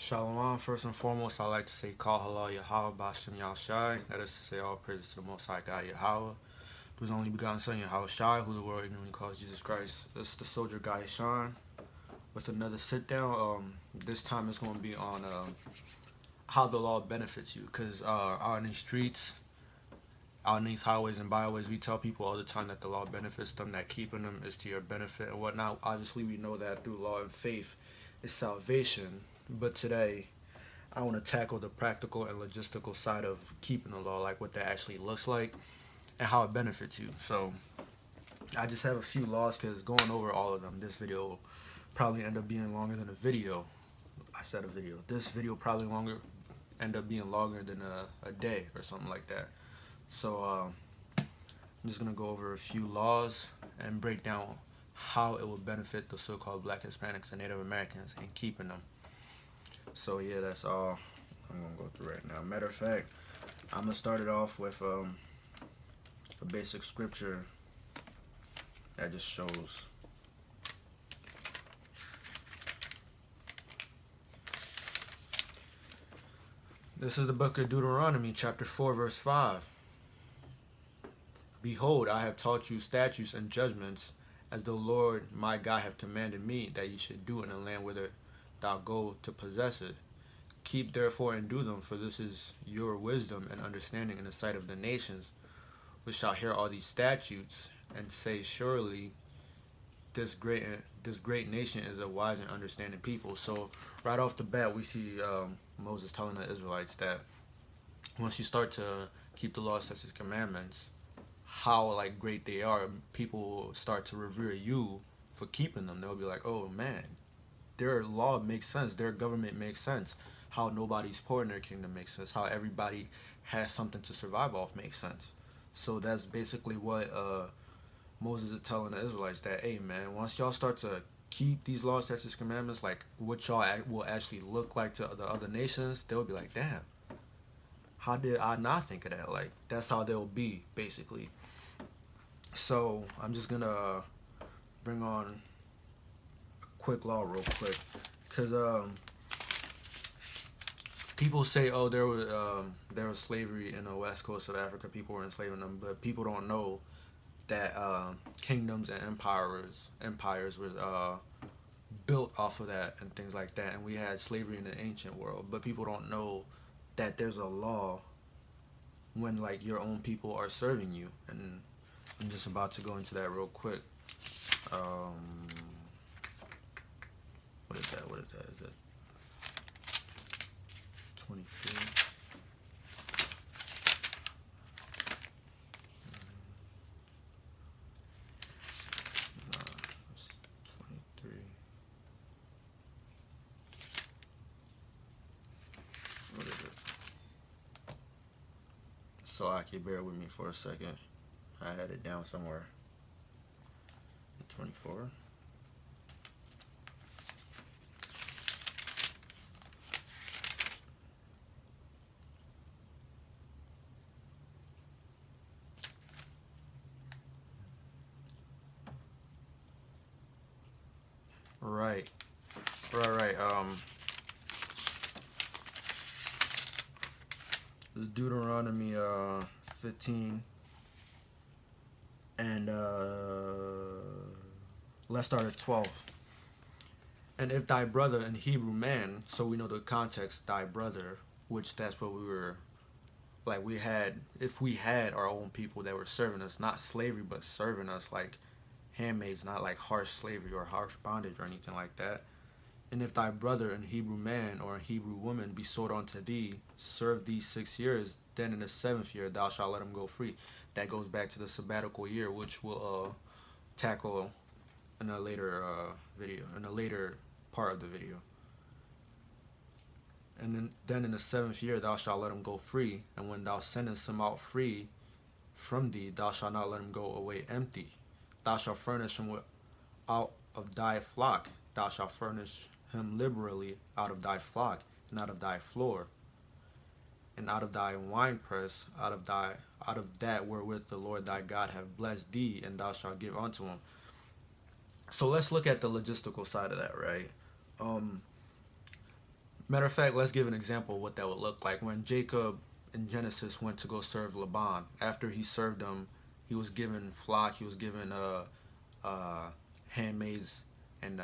Shalom. First and foremost, I like to say Call Halal Yahweh Bashem Yahshai. That is to say, all praises to the Most High God Yahweh, whose only begotten Son Yahweh Shai, who the world ignorantly calls Jesus Christ. This is the soldier guy Sean with another sit down. This time it's going to be on how the law benefits you, because out in these streets, out in these highways and byways, we tell people all the time that the law benefits them, that keeping them is to your benefit and whatnot. Obviously, we know that through law and faith is salvation, but today I want to tackle the practical and logistical side of keeping the law, like what that actually looks like and how it benefits you. So I just have a few laws because going over all of them, this video will probably end up being longer than a video. I said a video. This video probably end up being longer than a day or something like that. So I'm just gonna go over a few laws and break down how it will benefit the so-called Black Hispanics and Native Americans in keeping them. So yeah, that's all I'm gonna go through right now. Matter of fact, I'm gonna start it off with a basic scripture that just shows. This is the book of Deuteronomy, chapter 4, verse 5. Behold, I have taught you statutes and judgments, as the Lord my God hath commanded me, that ye should do in the land whither thou go to possess it. Keep therefore and do them, for this is your wisdom and understanding in the sight of the nations, which shall hear all these statutes, and say, surely this great nation is a wise and understanding people. So right off the bat, we see Moses telling the Israelites that once you start to keep the laws, statutes, commandments, how like great they are, people will start to revere you for keeping them. They'll be like, oh man, their law makes sense, their government makes sense, how nobody's poor in their kingdom makes sense, how everybody has something to survive off makes sense. So that's basically what Moses is telling the Israelites, that hey man, once y'all start to keep these laws, statutes, commandments, like what y'all will actually look like to the other nations, they'll be like, damn, how did I not think of that? Like that's how they'll be basically. So I'm just gonna bring on a quick law real quick, because people say, oh, there was slavery in the west coast of Africa, people were enslaving them, but people don't know that kingdoms and empires were built off of that and things like that, and we had slavery in the ancient world, but people don't know that there's a law when like your own people are serving you. And I'm just about to go into that real quick. What is that? Is that 23? Nah, that's 23. What is it? So I can bear with me for a second. I had it down somewhere. 24. Right. Right. This is Deuteronomy 15. And let's start at 12. And if thy brother, in Hebrew man, so we know the context, thy brother, which that's what we were, like if we had our own people that were serving us, not slavery, but serving us like handmaids, not like harsh slavery or harsh bondage or anything like that. And if thy brother, in Hebrew man or in Hebrew woman, be sold unto thee, serve thee 6 years, then in the 7th year thou shalt let him go free. That goes back to the sabbatical year, which we'll tackle in a later video, in a later part of the video. And then in the 7th year thou shalt let him go free, and when thou sendest him out free from thee, thou shalt not let him go away empty. Thou shalt furnish him out of thy flock. Thou shalt furnish him liberally out of thy flock, and out of thy floor, and out of thy winepress, out of that wherewith the Lord thy God hath blessed thee, and thou shalt give unto him. So let's look at the logistical side of that, right? Matter of fact, let's give an example of what that would look like. When Jacob in Genesis went to go serve Laban, after he served him, he was given flock, he was given handmaids and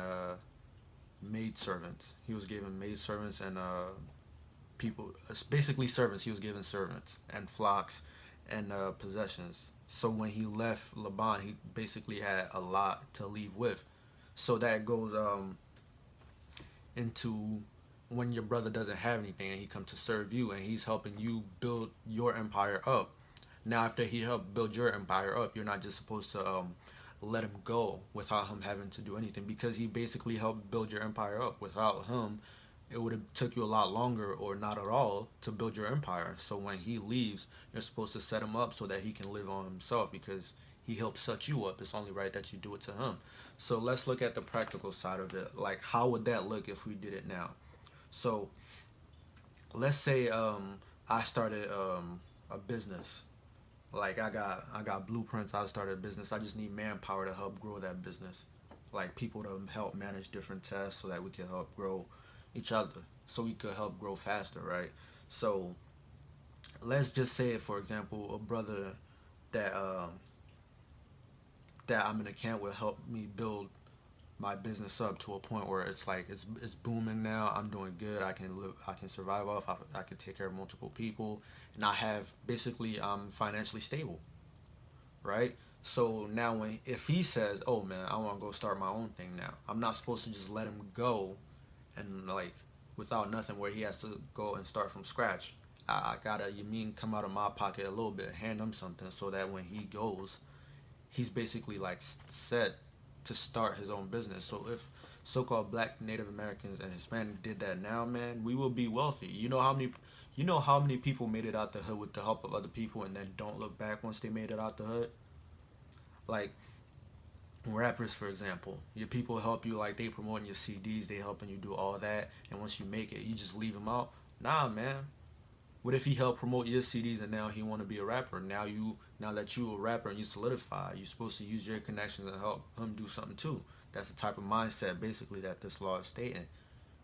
maid servants. He was given maid servants and people, basically servants. He was given servants and flocks and possessions. So when he left Laban, he basically had a lot to leave with. So that goes into when your brother doesn't have anything and he comes to serve you and he's helping you build your empire up. Now, after he helped build your empire up, you're not just supposed to let him go without him having to do anything, because he basically helped build your empire up. Without him, it would have took you a lot longer or not at all to build your empire. So when he leaves, you're supposed to set him up so that he can live on himself, because he helped set you up. It's only right that you do it to him. So let's look at the practical side of it. Like, how would that look if we did it now? So let's say I started a business. Like, I got blueprints. I started a business. I just need manpower to help grow that business. Like, people to help manage different tasks so that we can help grow each other. So we could help grow faster, right? So let's just say, for example, a brother that that I'm in a camp will help me build my business up to a point where it's like it's booming now. I'm doing good. I can live. I can survive off. I can take care of multiple people, and I have basically I'm financially stable, right? So now when if he says, "Oh man, I want to go start my own thing now," I'm not supposed to just let him go, and like without nothing, where he has to go and start from scratch. I gotta, you mean, come out of my pocket a little bit, hand him something so that when he goes, he's basically like set to start his own business. So if so-called Black, Native Americans, and Hispanic did that now, man, we will be wealthy. You know how many people made it out the hood with the help of other people and then don't look back once they made it out the hood? Like rappers, for example, your people help you, like they promoting your CDs, they helping you do all that, and once you make it, you just leave them out. Nah, man. What if he helped promote your CDs and now he want to be a rapper? Now that you a rapper and you solidify, you're supposed to use your connections and help him do something too. That's the type of mindset basically that this law is stating.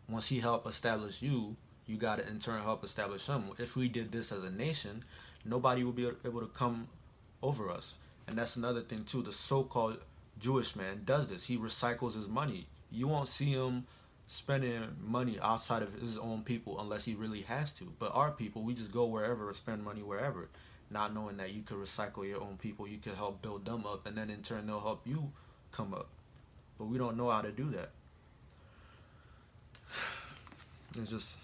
Once he helped establish you, you got to in turn help establish him. If we did this as a nation, nobody will be able to come over us. And that's another thing too. The so-called Jewish man does this. He recycles his money. You won't see him spending money outside of his own people unless he really has to. But our people, we just go wherever or spend money wherever, not knowing that you could recycle your own people. You could help build them up, and then in turn they'll help you come up. But we don't know how to do that. It's just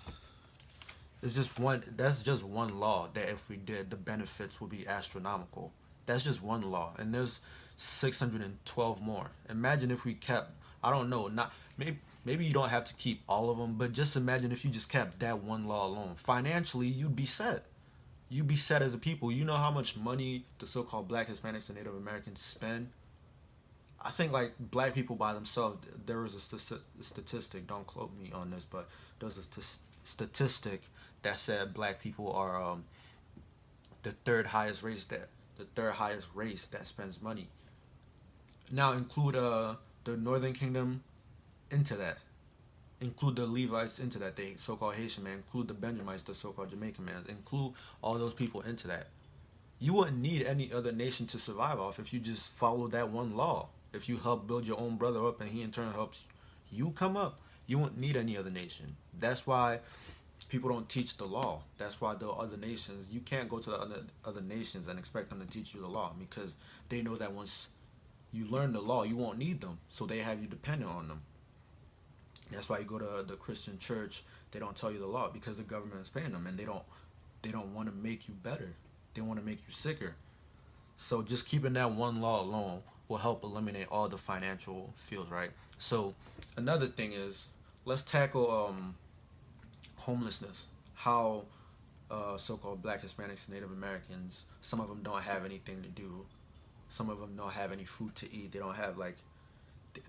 it's just one. That's just one law that if we did, the benefits would be astronomical. That's just one law, and there's 612 more. Imagine if we kept. I don't know. Not maybe you don't have to keep all of them, but just imagine if you just kept that one law alone. Financially, you'd be set. You'd be set as a people. You know how much money the so-called Black, Hispanics, and Native Americans spend. I think like black people by themselves. There was a statistic. Don't quote me on this, but there's a statistic that said black people are the third highest race that spends money. Now include the Northern Kingdom into that. Include the Levites into that. The so-called Haitian man. Include the Benjamites, the so-called Jamaican man. Include all those people into that. You wouldn't need any other nation to survive off if you just follow that one law. If you help build your own brother up and he in turn helps you come up, you won't need any other nation. That's why people don't teach the law. That's why the other nations, you can't go to the other nations and expect them to teach you the law, because they know that once you learn the law, you won't need them. So they have you dependent on them. That's why you go to the Christian church, they don't tell you the law because the government is paying them, and they don't want to make you better. They want to make you sicker. So just keeping that one law alone will help eliminate all the financial fields, right? So another thing is, let's tackle homelessness. How so-called Black, Hispanics, and Native Americans, some of them don't have anything to do. Some of them don't have any food to eat. They don't have like,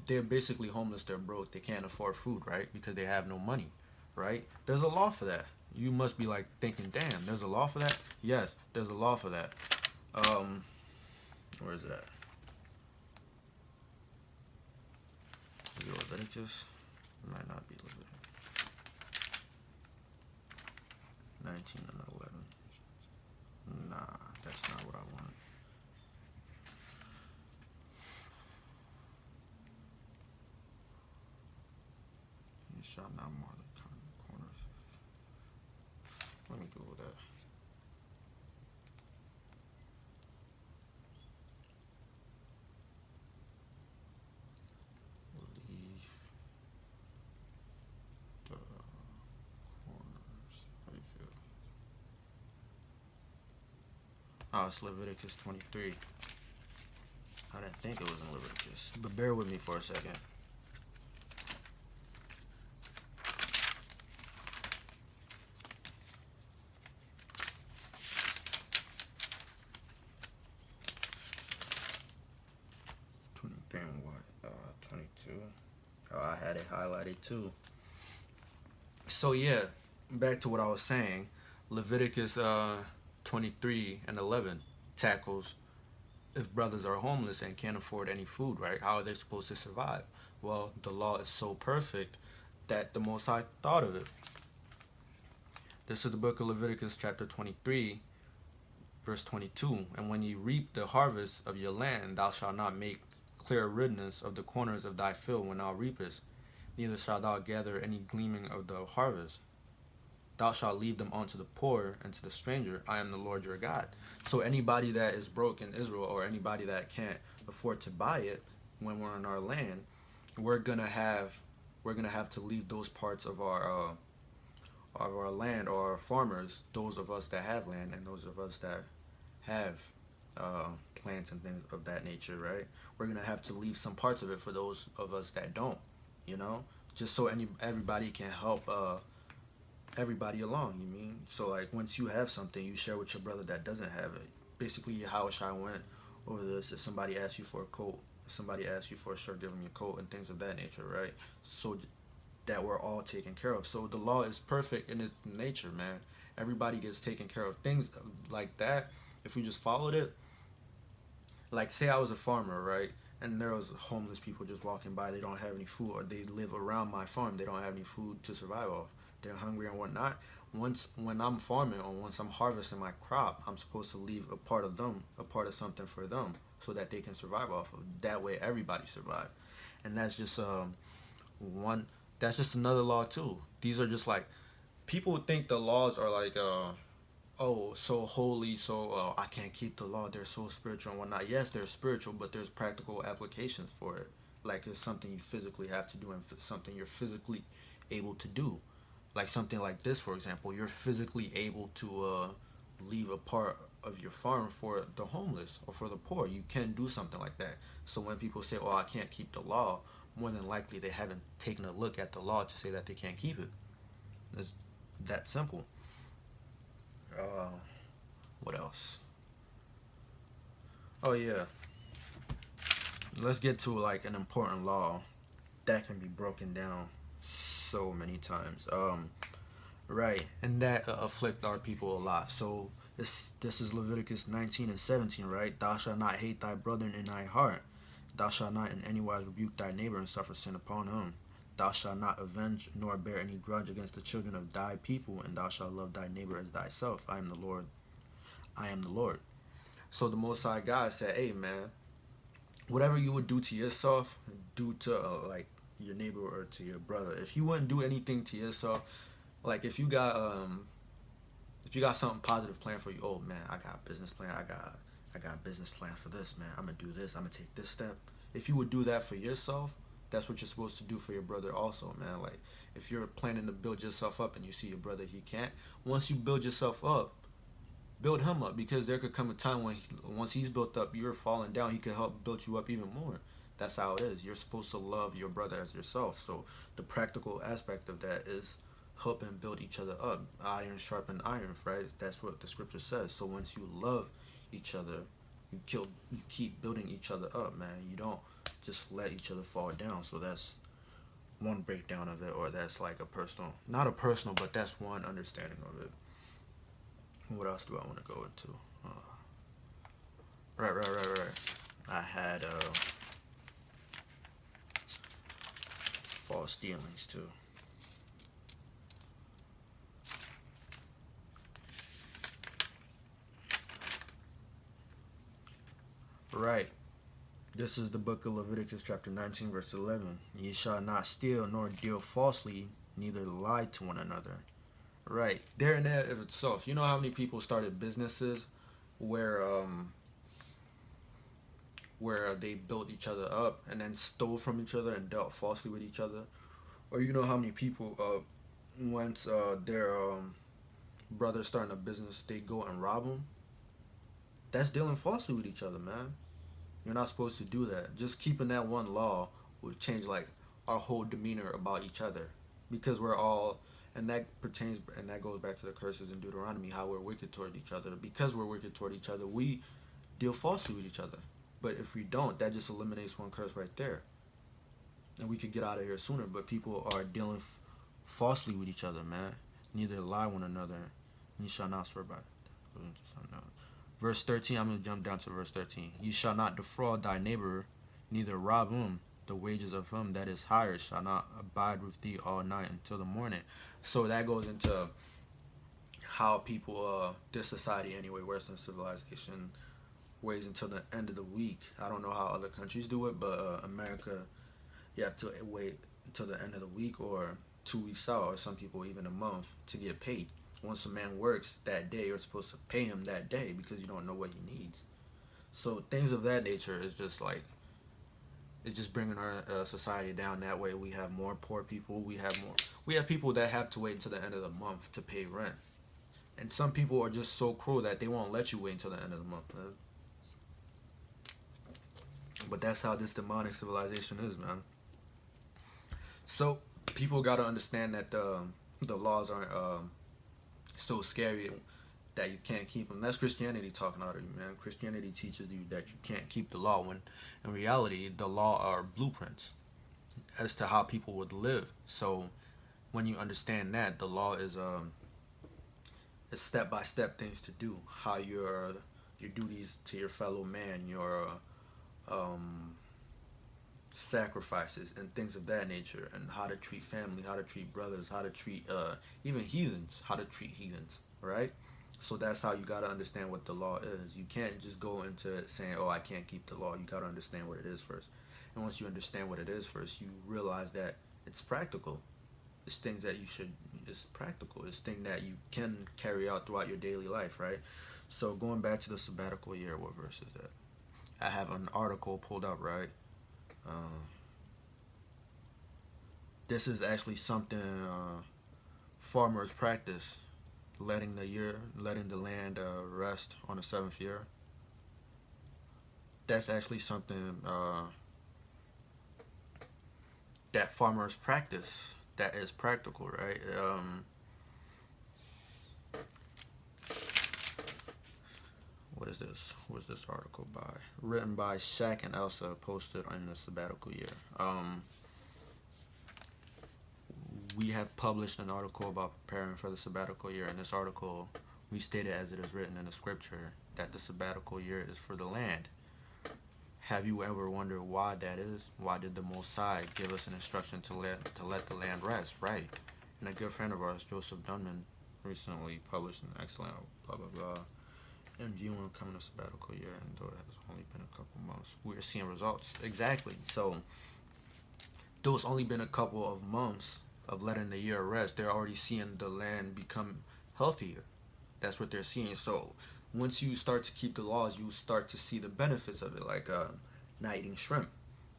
they're basically homeless. They're broke. They can't afford food, right? Because they have no money, right? There's a law for that. You must be like thinking, damn, there's a law for that? Yes, there's a law for that. Um, where is it at? Leviticus? It might not be Leviticus. 19 and 11. Nah, that's not what I want. You shall not mar the corners. Let me Google that. Leave the corners. How do you feel? Oh, it's Leviticus 23. I didn't think it was in Leviticus, but bear with me for a second. Damn, what? 22. Oh, I had it highlighted too. So yeah, back to what I was saying. Leviticus 23 and 11 tackles if brothers are homeless and can't afford any food, right? How are they supposed to survive? Well, the law is so perfect that the Most High thought of it. This is the book of Leviticus chapter 23, verse 22. And when you reap the harvest of your land, thou shalt not make clear riddance of the corners of thy field when thou reapest, neither shalt thou gather any gleaming of the harvest. Thou shalt leave them unto the poor and to the stranger. I am the Lord your God. So anybody that is broke in Israel, or anybody that can't afford to buy it when we're in our land, we're gonna have to leave those parts of our land, or our farmers, those of us that have land and those of us that have plants and things of that nature, right? We're gonna have to leave some parts of it for those of us that don't, just so everybody can help everybody along. You mean? So like, once you have something, you share with your brother that doesn't have it. Basically, how I went over this. If somebody asks you for a coat, if somebody asks you for a shirt, give them your coat and things of that nature, right? So that we're all taken care of. So the law is perfect in its nature, man. Everybody gets taken care of. Things like that, if we just followed it, like say I was a farmer, right? And there was homeless people just walking by. They don't have any food, or they live around my farm. They don't have any food to survive off. They're hungry and whatnot. When I'm farming, or once I'm harvesting my crop, I'm supposed to leave a part of something for them, so that they can survive off of. That way, everybody survive. And that's just one. That's just another law too. These are just like, people think the laws are like oh, so holy, so I can't keep the law. They're so spiritual and whatnot. Yes, they're spiritual, but there's practical applications for it. Like, it's something you physically have to do, and something you're physically able to do. Like something like this, for example, you're physically able to leave a part of your farm for the homeless or for the poor. You can do something like that. So when people say, "Oh, I can't keep the law," more than likely they haven't taken a look at the law to say that they can't keep it. It's that simple. What else? Oh yeah, let's get to like an important law that can be broken down so many times. Right, and that afflict our people a lot. So this is Leviticus 19 and 17, right? Thou shalt not hate thy brother in thy heart. Thou shalt not in any wise rebuke thy neighbor and suffer sin upon him. Thou shalt not avenge nor bear any grudge against the children of thy people, and thou shalt love thy neighbor as thyself. I am the Lord. I am the Lord. So the Most High God said, "Hey, man, whatever you would do to yourself, do to like your neighbor or to your brother. If you wouldn't do anything to yourself, like if you got something positive planned for you, oh man, I got a business plan. I got a business plan for this, man. I'm gonna do this. I'm gonna take this step. If you would do that for yourself, that's what you're supposed to do for your brother also, man. Like, if you're planning to build yourself up and you see your brother, he can't. Once you build yourself up, build him up, because there could come a time when once he's built up, you're falling down. He could help build you up even more. That's how it is. You're supposed to love your brother as yourself. So the practical aspect of that is helping build each other up. Iron sharpen iron, right? That's what the scripture says. So once you love each other, you keep building each other up, man. You don't just let each other fall down. So that's one breakdown of it, or that's like a personal, not a personal, but that's one understanding of it. What else do I want to go into? Right. I had false dealings too. Right. This is the book of Leviticus, chapter 19, verse 11. Ye shall not steal, nor deal falsely, neither lie to one another. Right. There and that of itself. You know how many people started businesses where they built each other up and then stole from each other and dealt falsely with each other? Or you know how many people once their brothers starting a business, they go and rob them? That's dealing falsely with each other, man. You're not supposed to do that. Just keeping that one law would change like our whole demeanor about each other, because we're all, and that pertains and that goes back to the curses in Deuteronomy, how we're wicked toward each other. Because we're wicked toward each other, we deal falsely with each other. But if we don't, that just eliminates one curse right there, and we could get out of here sooner. But people are dealing falsely with each other, man. Neither lie one another, and you shall not swear by it. Verse 13, I'm going to jump down to verse 13. You shall not defraud thy neighbor, neither rob him. The wages of him that is hired shall not abide with thee all night until the morning. So that goes into how people, this society anyway, Western civilization, waits until the end of the week. I don't know how other countries do it, but America, you have to wait until the end of the week or 2 weeks out, or some people even a month, to get paid. Once a man works that day, you're supposed to pay him that day because you don't know what he needs. So things of that nature is just like, it's just bringing our society down that way. We have more poor people. We have people that have to wait until the end of the month to pay rent. And some people are just so cruel that they won't let you wait until the end of the month, man. But that's how this demonic civilization is, man. So people got to understand that the laws aren't so scary that you can't keep them. That's Christianity talking out of you, man. Christianity teaches you that you can't keep the law, when in reality the law are blueprints as to how people would live. So when you understand that, the law is step-by-step things to do, how your duties to your fellow man, your sacrifices and things of that nature, and how to treat family, how to treat brothers, how to treat even heathens, how to treat heathens, right? So that's how you got to understand what the law is. You can't just go into it saying, oh, I can't keep the law. You got to understand what it is first. And once you understand what it is first, you realize that it's practical. It's things that it's practical. It's things that you can carry out throughout your daily life, right? So going back to the sabbatical year, what verse is that? I have an article pulled up, right? This is actually something farmers practice, letting the land rest on the 7th year. That's actually something that farmers practice that is practical, right? What is this? What's this article by? Written by Shaq and Elsa, posted in the sabbatical year. We have published an article about preparing for the sabbatical year. In this article, we stated, as it is written in the scripture, that the sabbatical year is for the land. Have you ever wondered why that is? Why did the Most High give us an instruction to let the land rest? Right. And a good friend of ours, Joseph Dunman, recently published an excellent blah blah blah in viewing coming to sabbatical year, and though it has only been a couple months, we're seeing results. Exactly. So though it's only been a couple of months of letting the year rest, they're already seeing the land become healthier. That's what they're seeing. So once you start to keep the laws, you start to see the benefits of it, like not eating shrimp.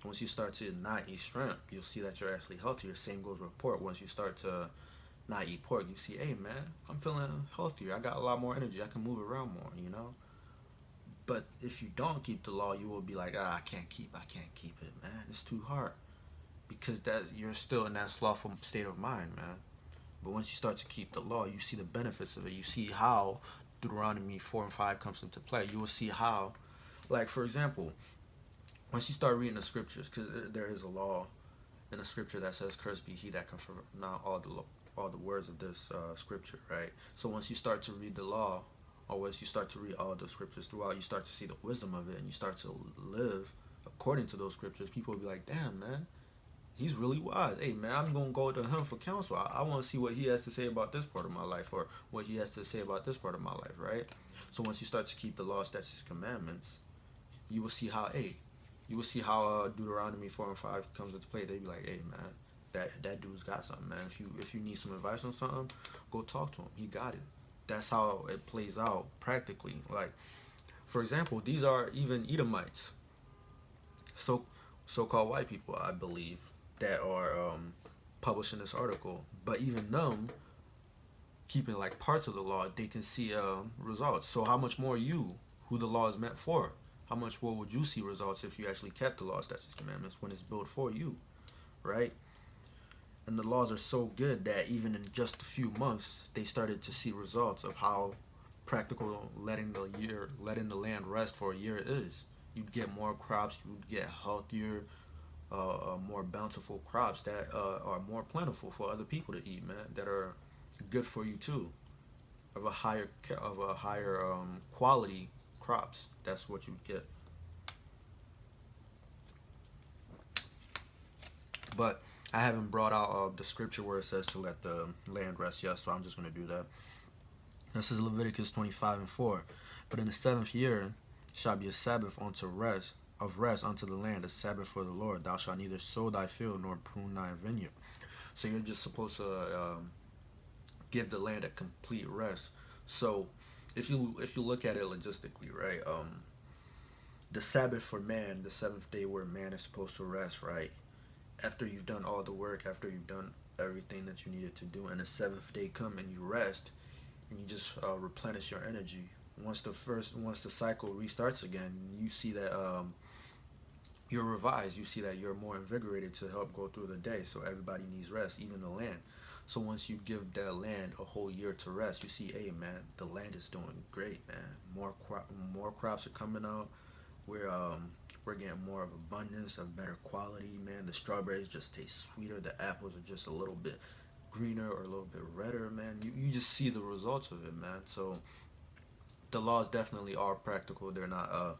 Once you start to not eat shrimp, you'll see that you're actually healthier. Same goes with pork. Once you start to not eat pork, you see, hey man, I'm feeling healthier. I got a lot more energy. I can move around more, you know. But if you don't keep the law, you will be like, I can't keep it, man. It's too hard, because that you're still in that slothful state of mind, man. But once you start to keep the law, you see the benefits of it. You see how Deuteronomy 4 and 5 comes into play. You will see how, like for example, once you start reading the scriptures, because there is a law in the scripture that says, "Cursed be he that comes from," not all the words of this scripture, right? So once you start to read the law, or once you start to read all the scriptures throughout, you start to see the wisdom of it, and you start to live according to those scriptures. People will be like, damn, man, he's really wise. Hey, man, I'm going to go to him for counsel. I want to see what he has to say about this part of my life, or what he has to say about this part of my life, right? So once you start to keep the law, statutes, commandments, you will see how Deuteronomy 4 and 5 comes into play. They be like, hey man, that dude's got something, man. If you need some advice on something, go talk to him. He got it. That's how it plays out practically. Like, for example, these are even Edomites, so-called white people, I believe, that are publishing this article. But even them keeping like parts of the law, they can see results. So how much more you, who the law is meant for? How much more would you see results if you actually kept the law, statutes, commandments when it's built for you, right? And the laws are so good that even in just a few months, they started to see results of how practical letting the land rest for a year is. You'd get more crops, you'd get healthier, more bountiful crops that are more plentiful for other people to eat, man. That are good for you too, of a higher quality crops. That's what you get. But I haven't brought out the scripture where it says to let the land rest yet, so I'm just going to do that. This is Leviticus 25 and 4. But in the 7th year shall be a Sabbath unto rest unto the land, a Sabbath for the Lord. Thou shalt neither sow thy field nor prune thy vineyard. So you're just supposed to give the land a complete rest. So if you look at it logistically, right? The Sabbath for man, the 7th day where man is supposed to rest, right? After you've done all the work, after you've done everything that you needed to do, and the 7th day come and you rest, and you just replenish your energy. Once the cycle restarts again, you see that you're revised. You see that you're more invigorated to help go through the day. So everybody needs rest, even the land. So once you give that land a whole year to rest, you see, hey man, the land is doing great, man. More crops are coming out. We're getting more of abundance, of better quality, man. The strawberries just taste sweeter. The apples are just a little bit greener or a little bit redder, man. You just see the results of it, man. So the laws definitely are practical. They're not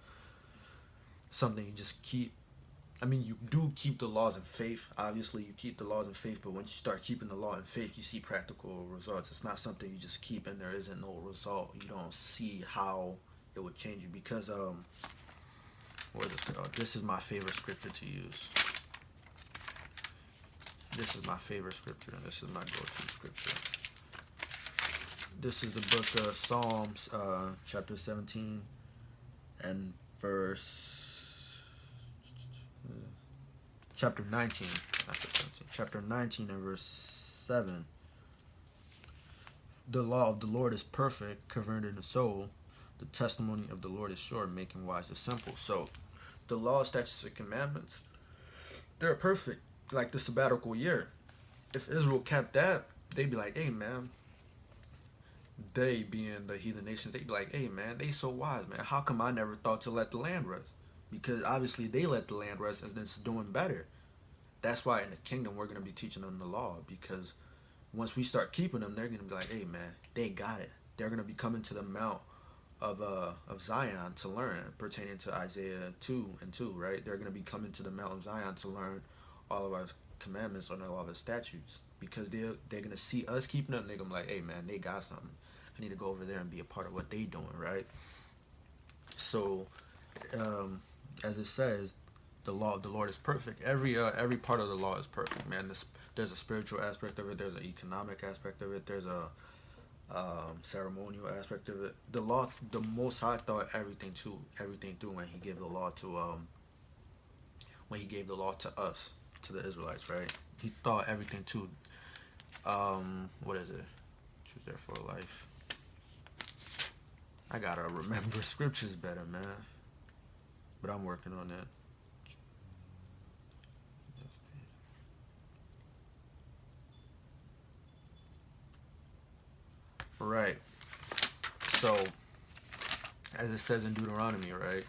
something you just keep. I mean, you do keep the laws in faith. Obviously, you keep the laws in faith, but once you start keeping the law in faith, you see practical results. It's not something you just keep and there isn't no result. You don't see how it would change you because what is this called? This is my favorite scripture to use. This is my favorite scripture, and this is my go-to scripture. This is the book of Psalms, chapter 17, and chapter 19, chapter 19 and verse 7. The law of the Lord is perfect, converting the soul. The testimony of the Lord is sure, making wise the simple. So, the law, statutes, and commandments, they're perfect. Like the sabbatical year. If Israel kept that, they'd be like, hey, man. They, being the heathen nations, they'd be like, hey, man, they so wise, man. How come I never thought to let the land rest? Because obviously they let the land rest and it's doing better. That's why in the kingdom we're going to be teaching them the law. Because once we start keeping them, they're going to be like, hey, man, they got it. They're going to be coming to the Mount of Zion to learn, pertaining to Isaiah 2 and 2, right? They're going to be coming to the Mount of Zion to learn all of our commandments and all of our statutes. Because they're going to see us keeping them, they're going to be like, hey, man, they got something. I need to go over there and be a part of what they doing, right? So, as it says, the law of the Lord is perfect. Every part of the law is perfect, man. There's a spiritual aspect of it. There's an economic aspect of it. There's a ceremonial aspect of it. The law, the Most High thought everything through when He gave the law to us, to the Israelites, right? He thought everything too. What is it? Choose there for life. I gotta remember scriptures better, man. But I'm working on that. Right. So, as it says in Deuteronomy, right?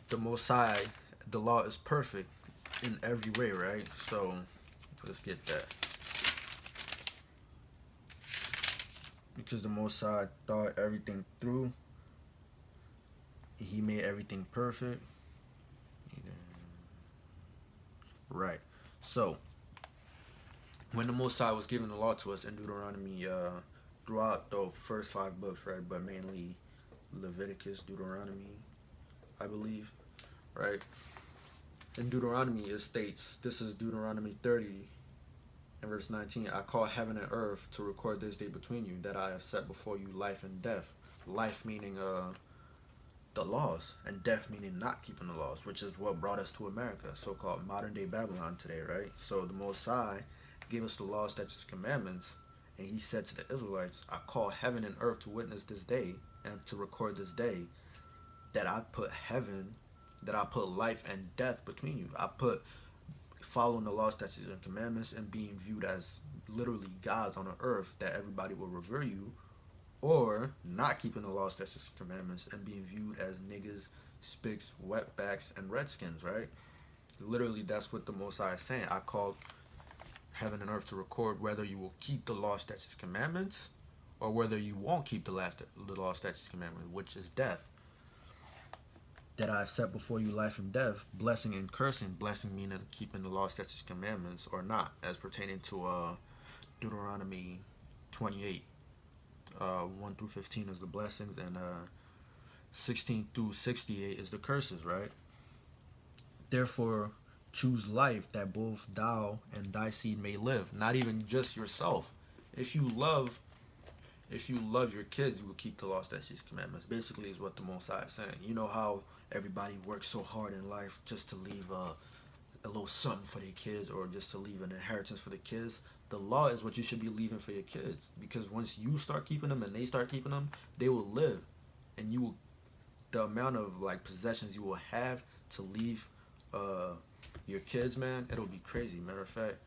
The Most High, the law is perfect in every way, right? So, let's get that. Because the Most High thought everything through. He made everything perfect. Right. So, when the Most High was giving the law to us in Deuteronomy, throughout the first 5 books, right, but mainly Leviticus, Deuteronomy, I believe, right? In Deuteronomy, it states, this is Deuteronomy 30 and verse 19, I call heaven and earth to record this day between you, that I have set before you life and death. Life meaning the laws, and death meaning not keeping the laws, which is what brought us to America, so-called modern day Babylon today, right? So the Most High gave us the laws, statutes, commandments, and he said to the Israelites, I call heaven and earth to witness this day and to record this day, that I put heaven, that I put life and death between you. I put following the law, statutes, and commandments and being viewed as literally gods on the earth, that everybody will revere you, or not keeping the law, statutes, and commandments and being viewed as niggas, spics, wetbacks, and redskins, right? Literally, that's what the Most High is saying. I called heaven and earth to record whether you will keep the law, statutes, commandments, or whether you won't keep the law, statutes, commandments, which is death. That I have set before you life and death, blessing and cursing. Blessing meaning keeping the law, statutes, commandments, or not, as pertaining to Deuteronomy 28. 1 through 15 is the blessings, and 16 through 68 is the curses, right? Therefore, choose life, that both thou and thy seed may live. Not even just yourself. If you love your kids, you will keep the law, statutes, commandments. Basically, is what the Most High is saying. You know how everybody works so hard in life just to leave a little something for their kids, or just to leave an inheritance for the kids. The law is what you should be leaving for your kids, because once you start keeping them and they start keeping them, they will live, and you will, the amount of like possessions you will have to leave your kids, man, it'll be crazy. Matter of fact,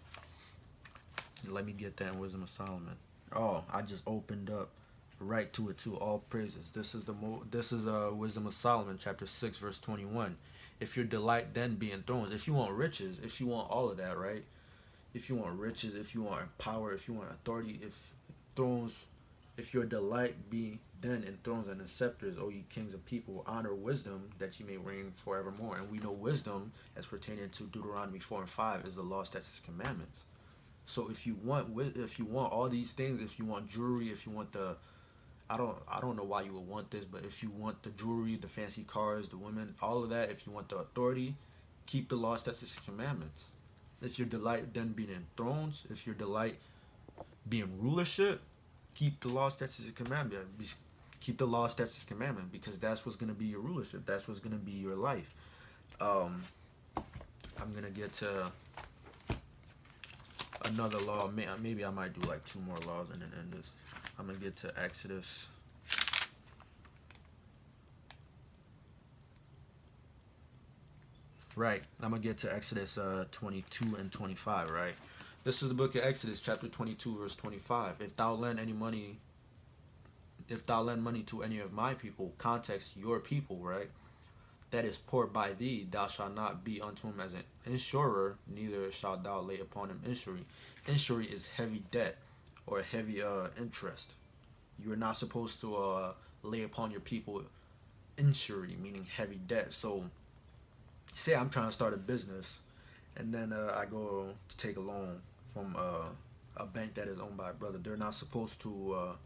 let me get that in Wisdom of Solomon. Oh, I just opened up right to it too. All praises. This is Wisdom of Solomon, chapter 6, verse 21. If your delight then be in thrones, if you want riches, if you want all of that, right? If you want riches, if you want power, if you want authority, if thrones, if your delight be then in thrones and in scepters, O ye kings of people, honor wisdom, that ye may reign forevermore. And we know wisdom, as pertaining to Deuteronomy 4 and 5, is the law, statutes, commandments. So if you want all these things, if you want jewelry, if you want the, I don't know why you would want this, but if you want the jewelry, the fancy cars, the women, all of that, if you want the authority, keep the law, statutes, and commandments. If your delight then being in thrones, if your delight being rulership, keep the law, statutes, and commandments. Keep the law, statutes, and commandments, because that's what's gonna be your rulership. That's what's gonna be your life. I'm gonna get to another law. Maybe I might do like 2 more laws and then end this. I'm gonna get to Exodus. Right, I'm gonna get to Exodus 22 and 25. Right, this is the book of Exodus, chapter 22, verse 25. If thou lend money to any of my people, context your people, right, that is poor by thee, thou shalt not be unto him as an insurer, neither shalt thou lay upon him injury. Injury is heavy debt or heavy interest. You are not supposed to lay upon your people injury, meaning heavy debt. So, say I'm trying to start a business, and then I go to take a loan from a bank that is owned by a brother. They're not supposed to,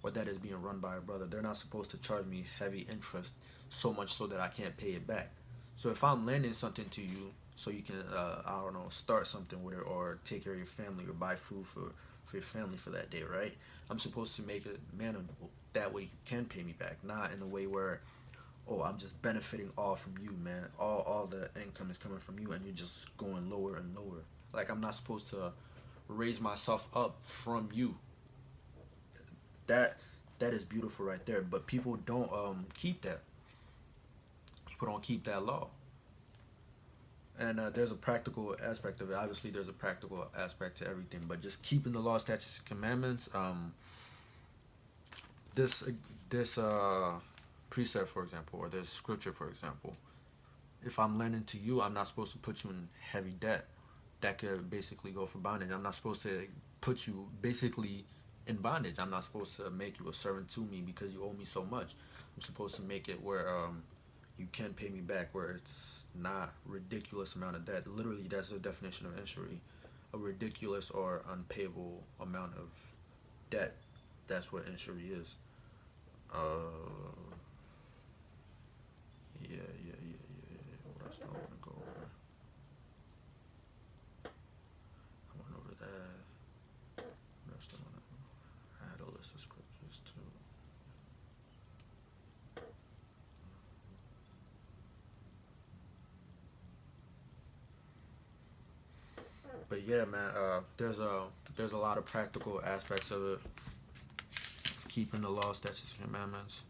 or that is being run by a brother. They're not supposed to charge me heavy interest, so much so that I can't pay it back. So if I'm lending something to you, so you can, I don't know, start something with it, or take care of your family, or buy food for your family for that day, right? I'm supposed to make it manageable. That way you can pay me back, not in a way where, oh, I'm just benefiting all from you, man. All the income is coming from you, and you're just going lower and lower. Like, I'm not supposed to raise myself up from you. That is beautiful right there. But people don't keep that. People don't keep that law. And there's a practical aspect of it. Obviously, there's a practical aspect to everything. But just keeping the law, statutes, and commandments. This precept, for example, or this scripture, for example. If I'm lending to you, I'm not supposed to put you in heavy debt. That could basically go for bondage. I'm not supposed to put you basically in bondage. I'm not supposed to make you a servant to me because you owe me so much. I'm supposed to make it where you can pay me back, where it's not ridiculous amount of debt. Literally, that's the definition of injury. A ridiculous or unpayable amount of debt. That's what injury is. What else do I want to go over? I went over that. What else do I want to? I had a list of scriptures too. But yeah, man, there's a lot of practical aspects of it. Keeping the law, statutes, and commandments.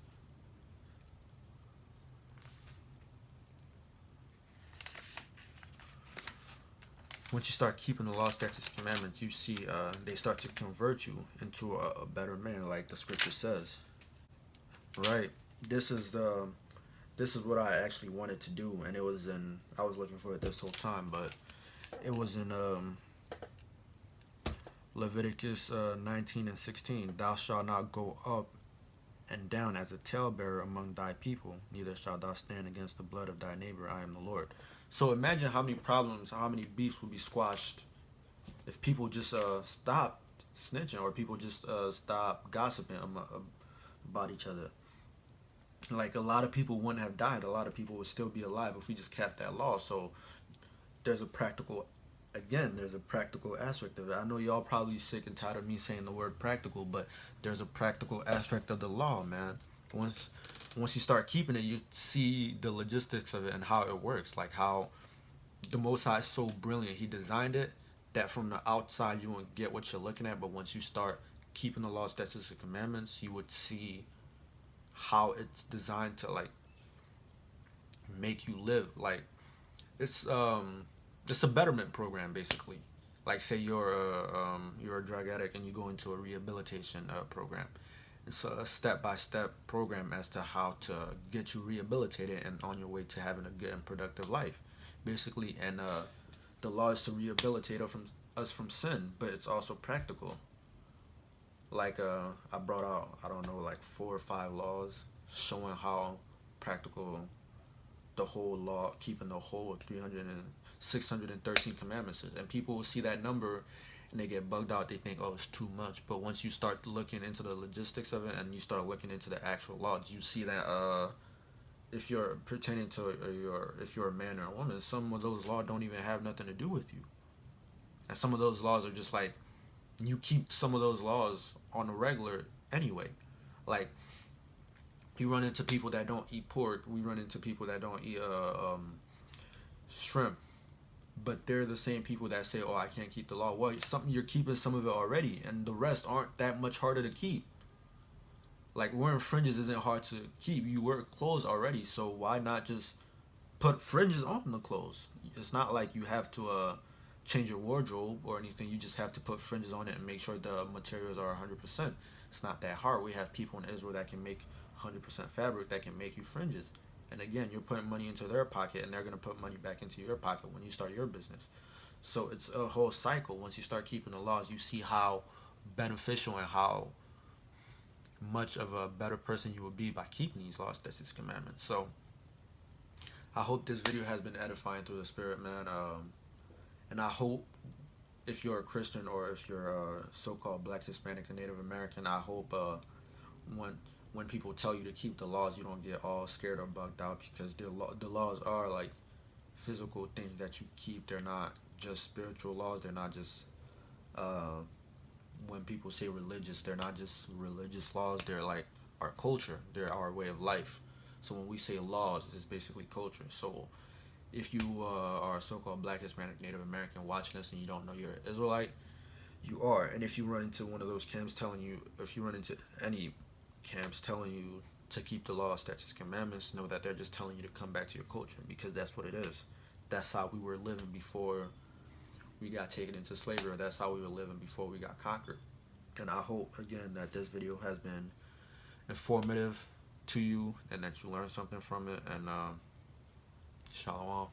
Once you start keeping the law, statutes, and commandments, you see they start to convert you into a better man, like the scripture says. Right. This is the this is what I actually wanted to do, and it was in I was looking for it this whole time, but it was in Leviticus 19 and 16. Thou shalt not go up and down as a talebearer among thy people, neither shalt thou stand against the blood of thy neighbor. I am the Lord. So imagine how many problems, how many beefs would be squashed if people just stopped snitching, or people just stop gossiping about each other. Like, a lot of people wouldn't have died. A lot of people would still be alive if we just kept that law. So there's a practical, again, there's a practical aspect of it. I know y'all probably sick and tired of me saying the word practical, but there's a practical aspect of the law, man. Once you start keeping it, you see the logistics of it and how it works. Like, how the Most High is so brilliant. He designed it that from the outside you won't get what you're looking at, but once you start keeping the law, statutes, and commandments, you would see how it's designed to, like, make you live. Like, it's a betterment program, basically. Like, say you're a drug addict and you go into a rehabilitation program. It's a step by step program as to how to get you rehabilitated and on your way to having a good and productive life, basically. And the law is to rehabilitate us from sin, but it's also practical. Like, I brought out, I don't know, like 4 or 5 laws showing how practical the whole law, keeping the whole 613 commandments is. And people will see that number and they get bugged out. They think, oh, it's too much. But once you start looking into the logistics of it and you start looking into the actual laws, you see that if you're pertaining to if you're a man or a woman, some of those laws don't even have nothing to do with you. And some of those laws are just like, you keep some of those laws on a regular anyway. Like, you run into people that don't eat pork. We run into people that don't eat shrimp. But they're the same people that say, oh, I can't keep the law. Well, something, you're keeping some of it already, and the rest aren't that much harder to keep. Like, wearing fringes isn't hard to keep. You wear clothes already, so why not just put fringes on the clothes? It's not like you have to change your wardrobe or anything. You just have to put fringes on it and make sure the materials are 100%. It's not that hard. We have people in Israel that can make 100% fabric that can make you fringes. And again, you're putting money into their pocket, and they're going to put money back into your pocket when you start your business. So it's a whole cycle. Once you start keeping the laws, you see how beneficial and how much of a better person you will be by keeping these laws, statutes, commandments. So I hope this video has been edifying through the Spirit, man. And I hope, if you're a Christian or if you're a so-called Black, Hispanic, and Native American, I hope when people tell you to keep the laws, you don't get all scared or bugged out, because the laws are like physical things that you keep. They're not just spiritual laws. They're not just when people say religious, they're not just religious laws. They're like our culture. They're our way of life. So when we say laws, it's basically culture. So if you are a so-called Black, Hispanic, Native American watching this and you don't know you're an Israelite, you are. And if you run into one of those camps telling you, if you run into any camps telling you to keep the law, statutes, commandments, know that they're just telling you to come back to your culture, because that's what it is. That's how we were living before we got taken into slavery. That's how we were living before we got conquered. And I hope, again, that this video has been informative to you and that you learned something from it. And shalom.